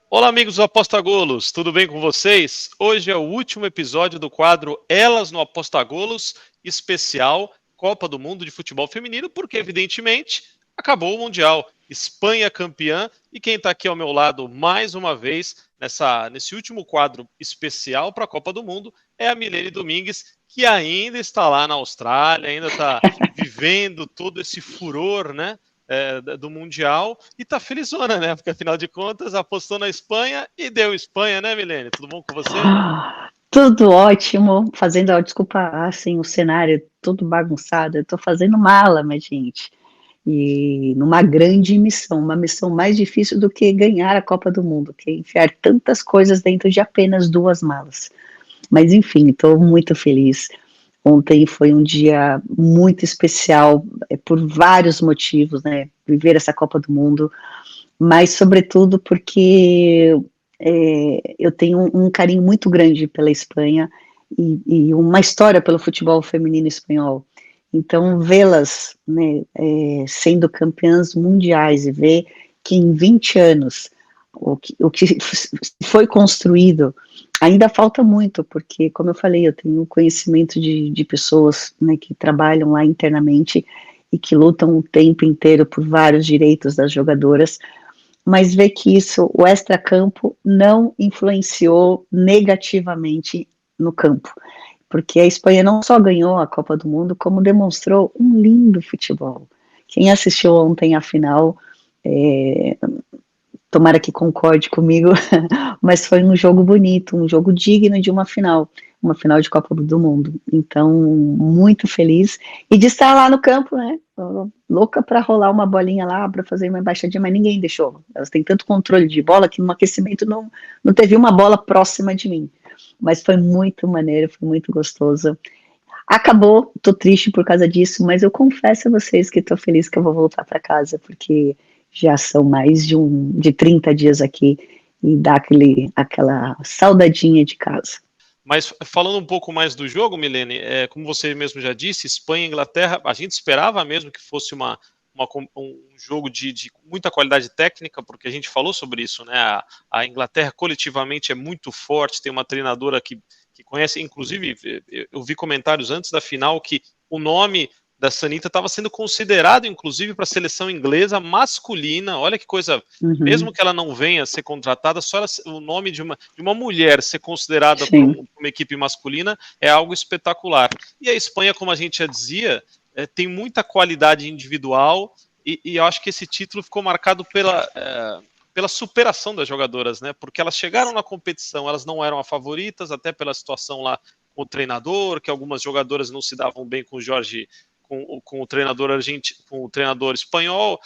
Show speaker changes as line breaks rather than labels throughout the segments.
Olá, amigos do Apostagolos, tudo bem com vocês? Hoje é o último episódio do quadro Elas no Apostagolos, especial Copa do Mundo de Futebol Feminino, porque, evidentemente, acabou o Mundial. Espanha campeã, e quem está aqui ao meu lado mais uma vez, nesse último quadro especial para a Copa do Mundo, é a Milene Domingues, que ainda está lá na Austrália, ainda está vivendo todo esse furor, né? Do Mundial, e tá felizona, né? Porque afinal de contas apostou na Espanha e deu Espanha, né, Milene? Tudo bom com você?
Tudo ótimo, fazendo, desculpa, assim, o cenário todo bagunçado, eu tô fazendo mala, minha gente, e numa grande missão, uma missão mais difícil do que ganhar a Copa do Mundo, que é enfiar tantas coisas dentro de apenas 2 malas, mas enfim, estou muito feliz. Ontem foi um dia muito especial, por vários motivos, né, viver essa Copa do Mundo, mas sobretudo porque eu tenho um carinho muito grande pela Espanha e uma história pelo futebol feminino espanhol. Então, vê-las, né, sendo campeãs mundiais e ver que em 20 anos o que foi construído ainda falta muito, porque, como eu falei, eu tenho conhecimento de pessoas, né, que trabalham lá internamente e que lutam o tempo inteiro por vários direitos das jogadoras, mas ver que isso, o extracampo, não influenciou negativamente no campo, porque a Espanha não só ganhou a Copa do Mundo, como demonstrou um lindo futebol. Quem assistiu ontem a final, tomara que concorde comigo, mas foi um jogo bonito, um jogo digno de uma final de Copa do Mundo. Então, muito feliz, e de estar lá no campo, né, louca para rolar uma bolinha lá, para fazer uma embaixadinha, mas ninguém deixou. Elas têm tanto controle de bola que no aquecimento não teve uma bola próxima de mim, mas foi muito maneiro, foi muito gostoso. Acabou, tô triste por causa disso, mas eu confesso a vocês que tô feliz que eu vou voltar para casa, porque já são mais de 30 dias aqui, e dá aquela saudadinha de casa.
Mas falando um pouco mais do jogo, Milene, como você mesmo já disse, Espanha e Inglaterra, a gente esperava mesmo que fosse um jogo de muita qualidade técnica, porque a gente falou sobre isso, né? A Inglaterra coletivamente é muito forte, tem uma treinadora que conhece, inclusive, eu vi comentários antes da final que o nome da Sanita estava sendo considerado, inclusive, para a seleção inglesa masculina. Olha que coisa, mesmo que ela não venha a ser contratada, só o nome de uma mulher ser considerada por uma equipe masculina é algo espetacular. E a Espanha, como a gente já dizia, tem muita qualidade individual, e eu acho que esse título ficou marcado pela superação das jogadoras, né? Porque elas chegaram na competição, elas não eram as favoritas, até pela situação lá com o treinador, que algumas jogadoras não se davam bem com o Jorge, com o treinador argentino, com o treinador espanhol,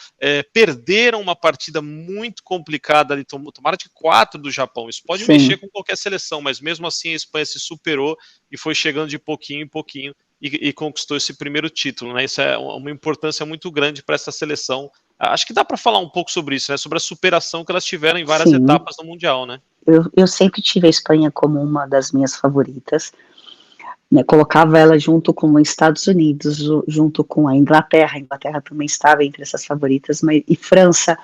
perderam uma partida muito complicada ali, tomaram de 4 do Japão. Isso pode mexer com qualquer seleção, mas mesmo assim a Espanha se superou e foi chegando de pouquinho em pouquinho e conquistou esse primeiro título, né? Isso é uma importância muito grande para essa seleção. Acho que dá para falar um pouco sobre isso, né? Sobre a superação que elas tiveram em várias etapas no Mundial, né?
Eu sempre tive a Espanha como uma das minhas favoritas, né, colocava ela junto com os Estados Unidos, junto com a Inglaterra também estava entre essas favoritas, e França,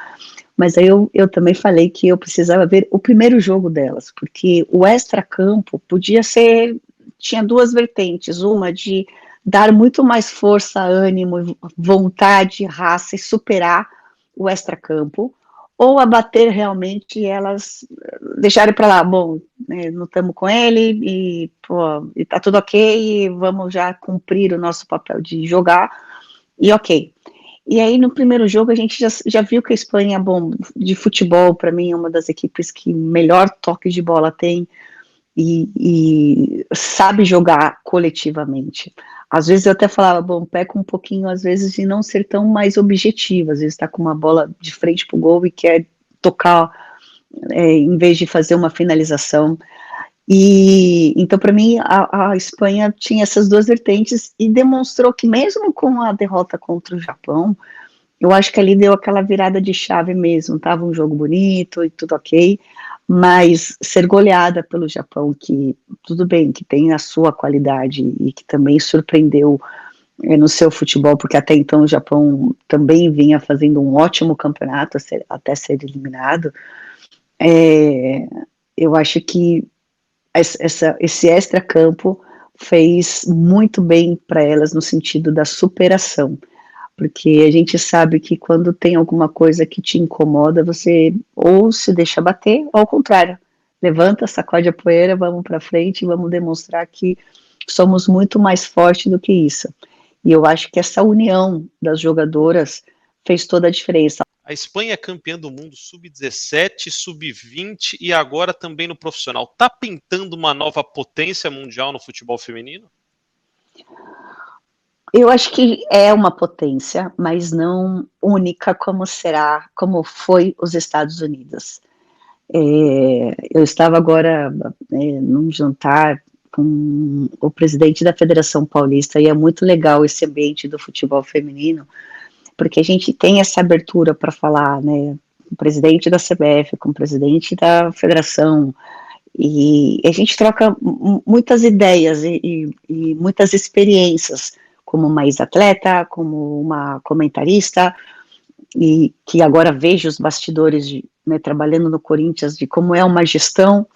mas aí eu também falei que eu precisava ver o primeiro jogo delas, porque o extracampo tinha 2 vertentes, uma de dar muito mais força, ânimo, vontade, raça e superar o extracampo, ou abater realmente e elas deixarem para lá, bom, né, não estamos com ele e tá tudo ok, e vamos já cumprir o nosso papel de jogar, e ok. E aí no primeiro jogo a gente já viu que a Espanha, bom, de futebol, para mim é uma das equipes que melhor toque de bola tem, e sabe jogar coletivamente. Às vezes eu até falava, bom, peca um pouquinho, às vezes, de não ser tão mais objetiva, às vezes está com uma bola de frente para o gol e quer tocar, em vez de fazer uma finalização. E então, para mim, a Espanha tinha essas 2 vertentes e demonstrou que, mesmo com a derrota contra o Japão, eu acho que ali deu aquela virada de chave mesmo, estava um jogo bonito e tudo ok, mas ser goleada pelo Japão, que tudo bem, que tem a sua qualidade e que também surpreendeu no seu futebol, porque até então o Japão também vinha fazendo um ótimo campeonato até ser eliminado. Eu acho que esse extra-campo fez muito bem para elas no sentido da superação, porque a gente sabe que quando tem alguma coisa que te incomoda, você ou se deixa bater, ou ao contrário, levanta, sacode a poeira, vamos para frente, vamos demonstrar que somos muito mais fortes do que isso. E eu acho que essa união das jogadoras fez toda a diferença.
A Espanha é campeã do mundo sub-17, sub-20 e agora também no profissional. Tá pintando uma nova potência mundial no futebol feminino?
Eu acho que é uma potência, mas não única como foi os Estados Unidos. Eu estava agora num jantar com o presidente da Federação Paulista e é muito legal esse ambiente do futebol feminino, porque a gente tem essa abertura para falar, né, com o presidente da CBF, com o presidente da Federação, e a gente troca muitas ideias e muitas experiências, como uma ex-atleta, como uma comentarista, e que agora vejo os bastidores trabalhando no Corinthians, de como é uma gestão,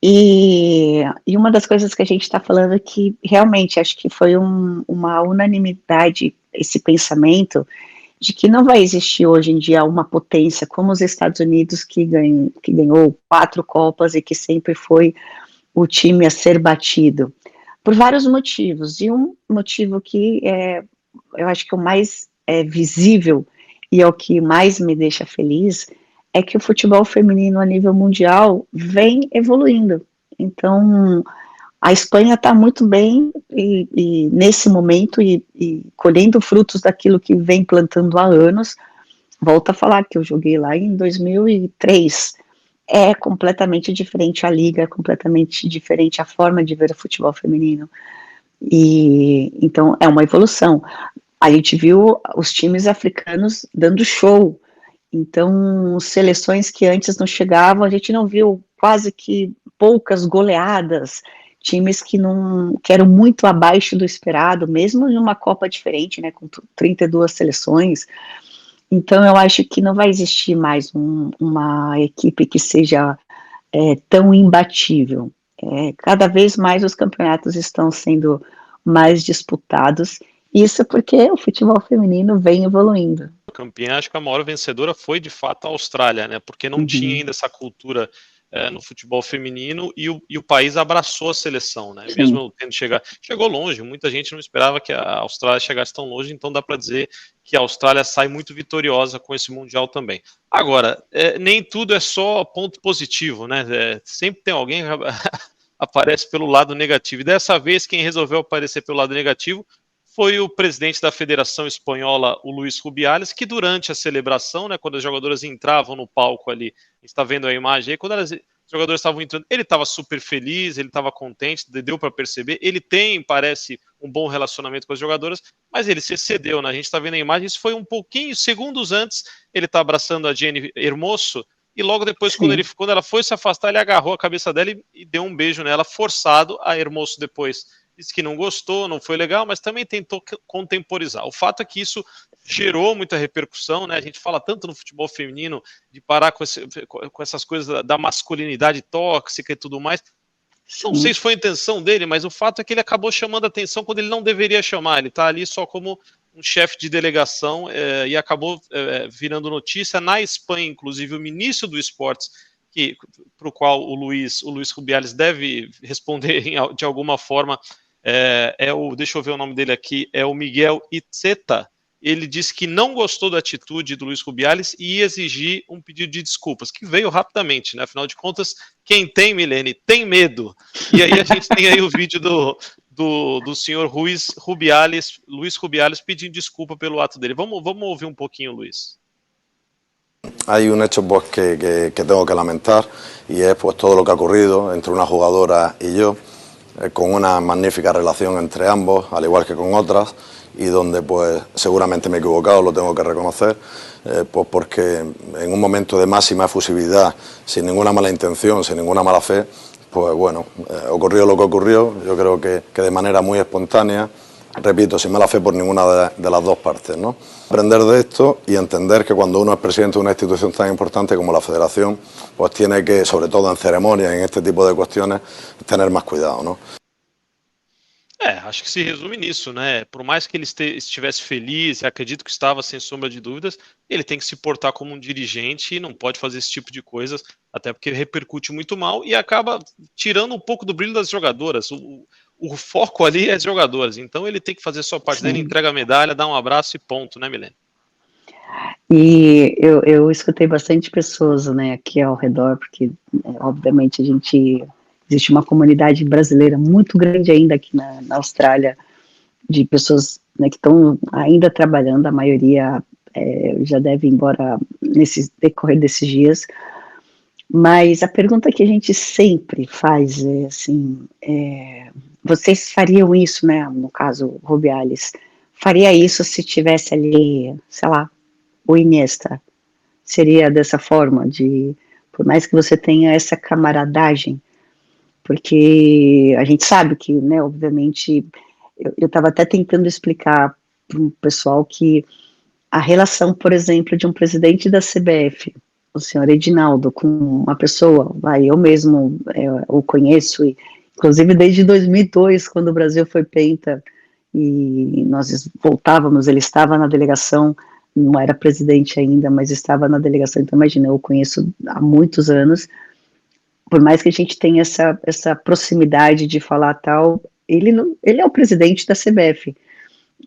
e uma das coisas que a gente está falando é que realmente acho que foi uma unanimidade esse pensamento de que não vai existir hoje em dia uma potência como os Estados Unidos que ganhou 4 Copas e que sempre foi o time a ser batido, por vários motivos, e um motivo que eu acho que o mais visível e é o que mais me deixa feliz, é que o futebol feminino a nível mundial vem evoluindo. Então, a Espanha está muito bem e nesse momento e colhendo frutos daquilo que vem plantando há anos. Volto a falar que eu joguei lá em 2003. É completamente diferente a liga, é completamente diferente a forma de ver o futebol feminino. E então é uma evolução. A gente viu os times africanos dando show. Então, seleções que antes não chegavam, a gente não viu quase que poucas goleadas, times que eram muito abaixo do esperado, mesmo em uma Copa diferente, né, com 32 seleções. Então, eu acho que não vai existir mais uma equipe que seja tão imbatível. Cada vez mais os campeonatos estão sendo mais disputados, isso porque o futebol feminino vem evoluindo.
Campeã, acho que a maior vencedora foi de fato a Austrália, né? Porque não tinha ainda essa cultura no futebol feminino e o país abraçou a seleção, né? Sim. Mesmo tendo chegou longe, muita gente não esperava que a Austrália chegasse tão longe, então dá para dizer que a Austrália sai muito vitoriosa com esse Mundial também. Agora, nem tudo é só ponto positivo, né? Sempre tem alguém que aparece pelo lado negativo, e dessa vez quem resolveu aparecer pelo lado negativo foi o presidente da Federação Espanhola, o Luís Rubiales, que durante a celebração, né, quando as jogadoras entravam no palco ali, a gente está vendo a imagem aí, quando os jogadores estavam entrando, ele estava super feliz, ele estava contente, deu para perceber, ele tem, parece, um bom relacionamento com as jogadoras, mas ele se excedeu, né? A gente está vendo a imagem, isso foi um pouquinho, segundos antes, ele está abraçando a Jenny Hermoso, e logo depois, quando ela foi se afastar, ele agarrou a cabeça dela e deu um beijo nela, forçado. A Hermoso depois disse que não gostou, não foi legal, mas também tentou contemporizar. O fato é que isso gerou muita repercussão, né? A gente fala tanto no futebol feminino de parar com essas coisas da masculinidade tóxica e tudo mais. Não sei se foi a intenção dele, mas o fato é que ele acabou chamando a atenção quando ele não deveria chamar. Ele está ali só como um chefe de delegação e acabou virando notícia. Na Espanha, inclusive, o ministro do Esportes, para o qual o Luís Rubiales deve responder de alguma forma, deixa eu ver o nome dele aqui, é o Miguel Iceta. Ele disse que não gostou da atitude do Luís Rubiales e ia exigir um pedido de desculpas, que veio rapidamente, né? Afinal de contas, quem tem, Milene, tem medo. E aí a gente tem aí o vídeo do senhor Luís Rubiales pedindo desculpa pelo ato dele. Vamos ouvir um pouquinho, Luís.
Hay un hecho pues, que tengo que lamentar y es pues, todo lo que ha ocurrido entre una jugadora y yo, con una magnífica relación entre ambos, al igual que con otras, y donde pues seguramente me he equivocado, lo tengo que reconocer, pues porque en un momento de máxima efusividad, sin ninguna mala intención, sin ninguna mala fe, pues bueno, ocurrió lo que ocurrió. Yo creo que de manera muy espontánea repito, sin mala fe por ninguna de las dos partes, ¿no? Aprender de esto y entender que cuando uno es presidente de una institución tan importante como la Federación, pues tiene que, sobre todo en ceremonias, en este tipo de cuestiones, tener más cuidado, ¿no?
Acho que se resume nisso, né? Por mais que ele estivesse feliz, e acredito que estava sem sombra de dúvidas, ele tem que se portar como um dirigente e não pode fazer esse tipo de coisas, até porque repercute muito mal e acaba tirando um pouco do brilho das jogadoras. O foco ali é as jogadoras, então ele tem que fazer a sua parte dele, entrega a medalha, dá um abraço e ponto, né, Milene?
E eu escutei bastante pessoas, né, aqui ao redor, porque, obviamente, existe uma comunidade brasileira muito grande ainda aqui na Austrália, de pessoas, né, que estão ainda trabalhando, a maioria já deve ir embora nesse decorrer desses dias, mas a pergunta que a gente sempre faz é assim, vocês fariam isso, né, no caso, Rubiales, faria isso se tivesse ali, sei lá, o Iniesta? Seria dessa forma, por mais que você tenha essa camaradagem, porque a gente sabe que, né, obviamente, eu estava até tentando explicar para o pessoal que a relação, por exemplo, de um presidente da CBF, o senhor Edinaldo, com uma pessoa, eu mesmo o conheço, e, inclusive desde 2002, quando o Brasil foi penta, e nós voltávamos, ele estava na delegação, não era presidente ainda, mas estava na delegação, então imagina, eu conheço há muitos anos, por mais que a gente tenha essa proximidade de falar tal, ele é o presidente da CBF,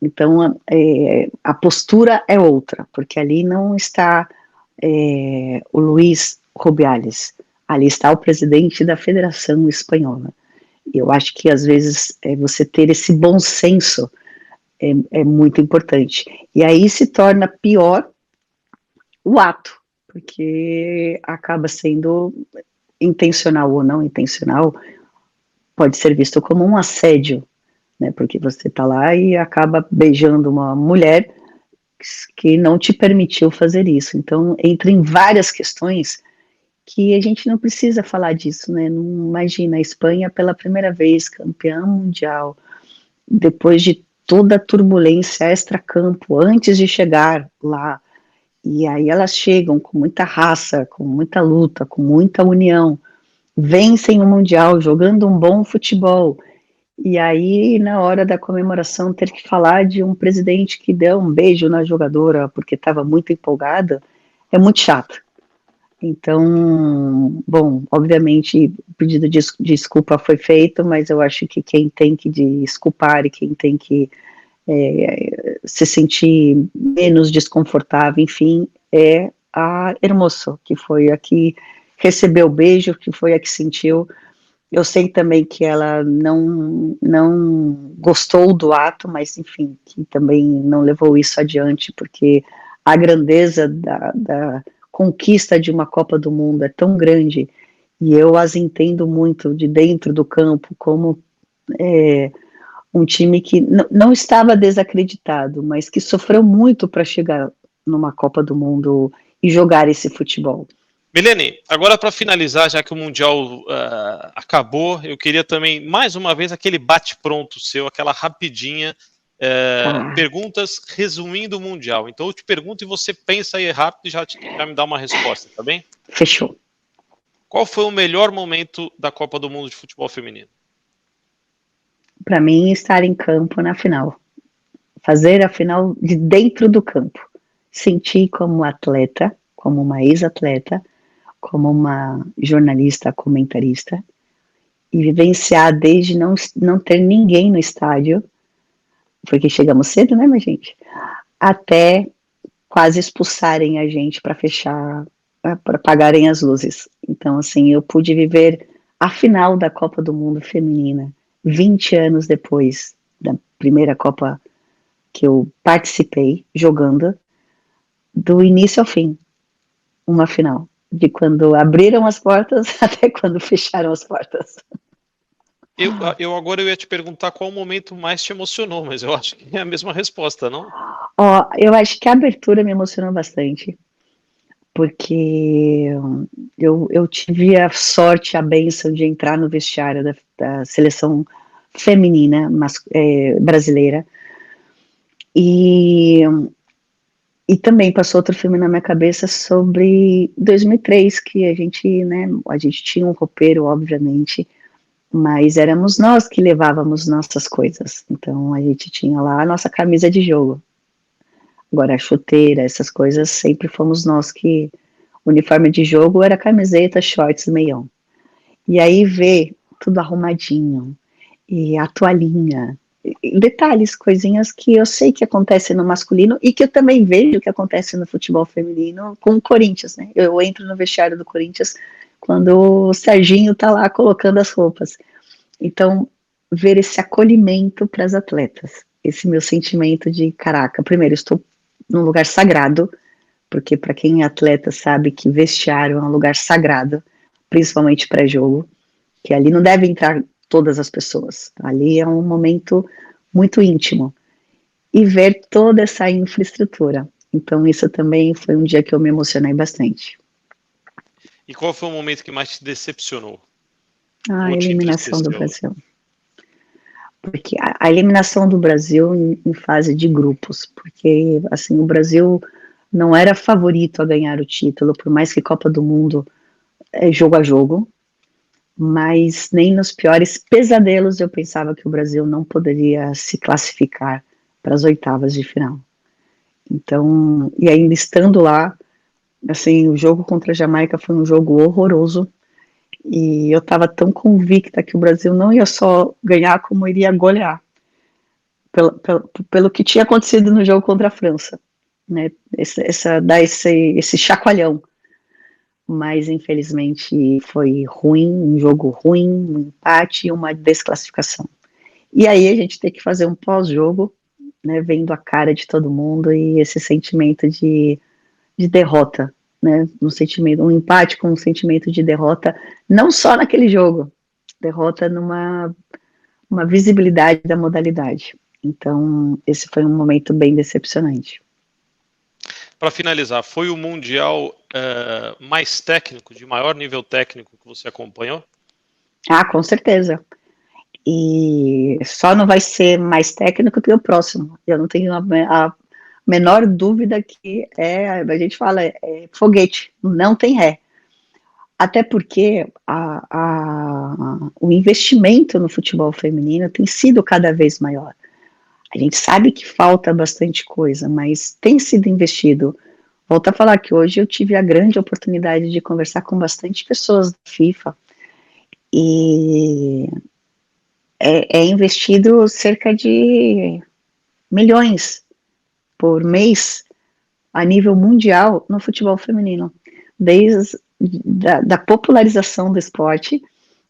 então a postura é outra, porque ali não está o Luís Rubiales, ali está o presidente da Federação Espanhola. Eu acho que às vezes você ter esse bom senso é muito importante. E aí se torna pior o ato, porque acaba sendo intencional ou não intencional, pode ser visto como um assédio, né? Porque você está lá e acaba beijando uma mulher que não te permitiu fazer isso. Então, entra em várias questões que a gente não precisa falar disso, né? Não, imagina, a Espanha pela primeira vez campeã mundial, depois de toda a turbulência extra-campo, antes de chegar lá, e aí elas chegam com muita raça, com muita luta, com muita união, vencem o Mundial, jogando um bom futebol, e aí na hora da comemoração ter que falar de um presidente que deu um beijo na jogadora porque estava muito empolgada, é muito chato. Então, bom, obviamente o pedido de desculpa foi feito, mas eu acho que quem tem que desculpar e quem tem que se sentir menos desconfortável, enfim, é a Hermoso, que foi a que recebeu o beijo, que foi a que sentiu. Eu sei também que ela não gostou do ato, mas enfim, que também não levou isso adiante, porque a grandeza da conquista de uma Copa do Mundo é tão grande, e eu as entendo muito de dentro do campo, como um time que não estava desacreditado, mas que sofreu muito para chegar numa Copa do Mundo e jogar esse futebol.
Milene, agora para finalizar, já que o Mundial acabou, eu queria também, mais uma vez, aquele bate-pronto seu, aquela rapidinha, perguntas resumindo o Mundial. Então eu te pergunto e você pensa aí rápido e já me dá uma resposta, tá bem?
Fechou.
Qual foi o melhor momento da Copa do Mundo de futebol feminino?
Para mim, estar em campo na final. Fazer a final de dentro do campo. Sentir como atleta, como uma ex-atleta, como uma jornalista, comentarista, e vivenciar desde não ter ninguém no estádio, porque chegamos cedo, né, minha gente? Até quase expulsarem a gente para fechar, para apagarem as luzes. Então, assim, eu pude viver a final da Copa do Mundo feminina, 20 anos depois da primeira Copa que eu participei, jogando, do início ao fim, uma final. De quando abriram as portas até quando fecharam as portas.
Eu agora ia te perguntar qual momento mais te emocionou, mas eu acho que é a mesma resposta, não?
Eu acho que a abertura me emocionou bastante, porque eu tive a sorte, a bênção de entrar no vestiário da seleção feminina brasileira. E também passou outro filme na minha cabeça sobre 2003, que a gente tinha um roupeiro, obviamente, mas éramos nós que levávamos nossas coisas. Então a gente tinha lá a nossa camisa de jogo. Agora a chuteira, essas coisas, sempre fomos nós que... O uniforme de jogo era camiseta, shorts, meião. E aí ver tudo arrumadinho, e a toalhinha, detalhes, coisinhas que eu sei que acontecem no masculino e que eu também vejo que acontece no futebol feminino com o Corinthians, né? Eu entro no vestiário do Corinthians quando o Serginho tá lá colocando as roupas. Então, ver esse acolhimento para as atletas, esse meu sentimento de, caraca, primeiro, estou num lugar sagrado, porque para quem é atleta sabe que vestiário é um lugar sagrado, principalmente pré-jogo, que ali não deve entrar todas as pessoas, ali é um momento muito íntimo, e ver toda essa infraestrutura. Então isso também foi um dia que eu me emocionei bastante.
E qual foi o momento que mais te decepcionou?
A eliminação do Brasil. Porque a eliminação do Brasil em fase de grupos, porque assim, o Brasil não era favorito a ganhar o título, por mais que Copa do Mundo é jogo a jogo, mas nem nos piores pesadelos eu pensava que o Brasil não poderia se classificar para as oitavas de final. Então, e ainda estando lá, assim, o jogo contra a Jamaica foi um jogo horroroso, e eu estava tão convicta que o Brasil não ia só ganhar, como iria golear, pelo que tinha acontecido no jogo contra a França, né, esse chacoalhão. Mas infelizmente foi ruim, um jogo ruim, um empate e uma desclassificação. E aí a gente tem que fazer um pós-jogo, né, vendo a cara de todo mundo e esse sentimento de derrota, né, um empate com um sentimento de derrota, não só naquele jogo, derrota numa visibilidade da modalidade. Então esse foi um momento bem decepcionante.
Para finalizar, foi o Mundial mais técnico, de maior nível técnico que você acompanhou?
Ah, com certeza. E só não vai ser mais técnico que o próximo. Eu não tenho a menor dúvida que a gente fala, foguete, não tem ré. Até porque o investimento no futebol feminino tem sido cada vez maior. A gente sabe que falta bastante coisa, mas tem sido investido. Volto a falar que hoje eu tive a grande oportunidade de conversar com bastante pessoas da FIFA, e é investido cerca de milhões por mês a nível mundial no futebol feminino, desde da popularização do esporte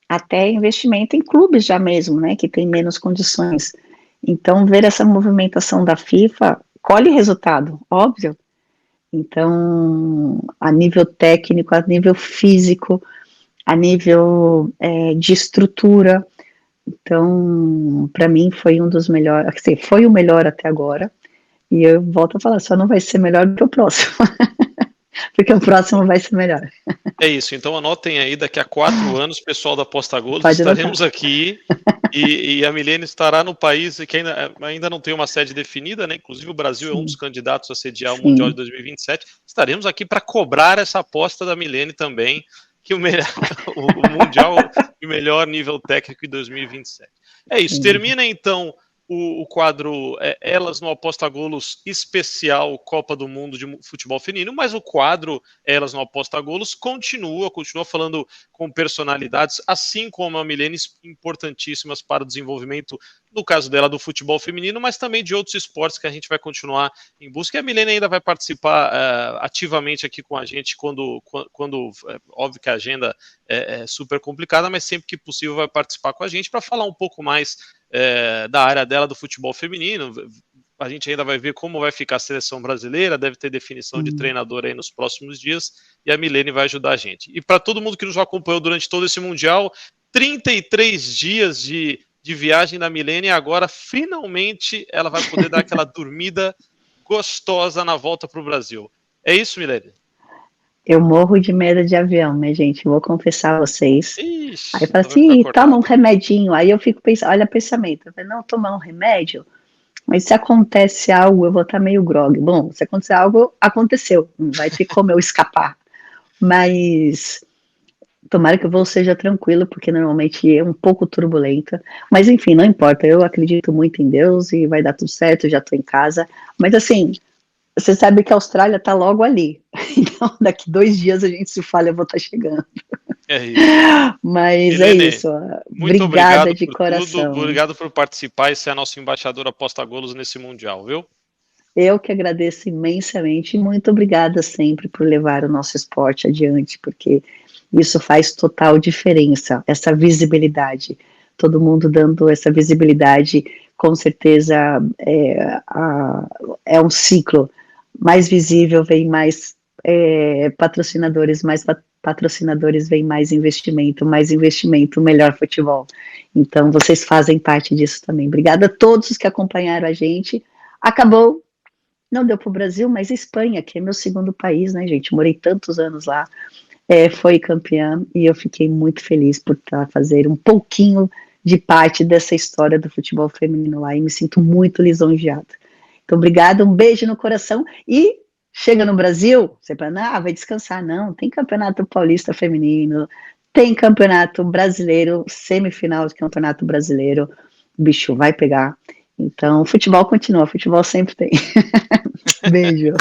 até investimento em clubes já mesmo, né, que tem menos condições. Então, ver essa movimentação da FIFA colhe resultado, óbvio. Então, a nível técnico, a nível físico, a nível de estrutura. Então, para mim, foi um dos melhores, assim, foi o melhor até agora. E eu volto a falar, só não vai ser melhor do que o próximo. Porque o próximo vai ser melhor.
É isso, então anotem aí, daqui a 4 anos, pessoal da Aposta Golos,
Pode
estaremos
anotar.
aqui e a Milene estará no país que ainda não tem uma sede definida, né? Inclusive o Brasil é um dos candidatos a sediar o Mundial de 2027. Estaremos aqui para cobrar essa aposta da Milene também, que o Mundial de melhor nível técnico em 2027. É isso, termina então o quadro Elas no Aposta Golos especial Copa do Mundo de futebol feminino, mas o quadro Elas no Aposta Golos continua falando com personalidades, assim como a Milene, importantíssimas para o desenvolvimento, no caso dela, do futebol feminino, mas também de outros esportes que a gente vai continuar em busca. E a Milene ainda vai participar ativamente aqui com a gente quando óbvio que a agenda é super complicada, mas sempre que possível vai participar com a gente para falar um pouco mais da área dela do futebol feminino. A gente ainda vai ver como vai ficar a seleção brasileira, deve ter definição de treinador aí nos próximos dias, e a Milene vai ajudar a gente. E para todo mundo que nos acompanhou durante todo esse Mundial, 33 dias de viagem da Milene, e agora finalmente ela vai poder dar aquela dormida gostosa na volta para o Brasil. É isso, Milene?
Eu morro de medo de avião, né, gente? Vou confessar a vocês. Aí eu
Ixi,
falo
então vai ficar
assim, toma um
acordado.
remedinho. Aí eu fico pensando, olha o pensamento. Eu falo, não, tomar um remédio, mas se acontece algo, eu vou estar meio grogue. Bom, se acontecer algo, aconteceu. Não vai ter como eu escapar. Mas tomara que o voo seja tranquilo, porque normalmente é um pouco turbulenta. Mas enfim, não importa. Eu acredito muito em Deus e vai dar tudo certo. Já estou em casa. Mas assim, você sabe que a Austrália está logo ali. Então, daqui 2 dias a gente se fala, eu vou estar chegando.
É isso.
Mas é
Milene,
isso.
muito
Obrigada
obrigado
de
por tudo,
coração.
obrigado por participar e ser a nossa embaixadora posta-golos nesse Mundial, viu?
Eu que agradeço imensamente e muito obrigada sempre por levar o nosso esporte adiante, porque isso faz total diferença, essa visibilidade. Todo mundo dando essa visibilidade, com certeza é um ciclo. Mais visível, vem mais patrocinadores, vem mais investimento, melhor futebol. Então, vocês fazem parte disso também. Obrigada a todos os que acompanharam a gente. Acabou, não deu para o Brasil, mas a Espanha, que é meu segundo país, né, gente? Morei tantos anos lá, foi campeã e eu fiquei muito feliz por fazer um pouquinho de parte dessa história do futebol feminino lá e me sinto muito lisonjeada. Então, obrigada, um beijo no coração e chega no Brasil, você fala, vai descansar, não, tem campeonato paulista feminino, tem campeonato brasileiro, semifinal de campeonato brasileiro, o bicho vai pegar. Então, o futebol continua, o futebol sempre tem. Beijo.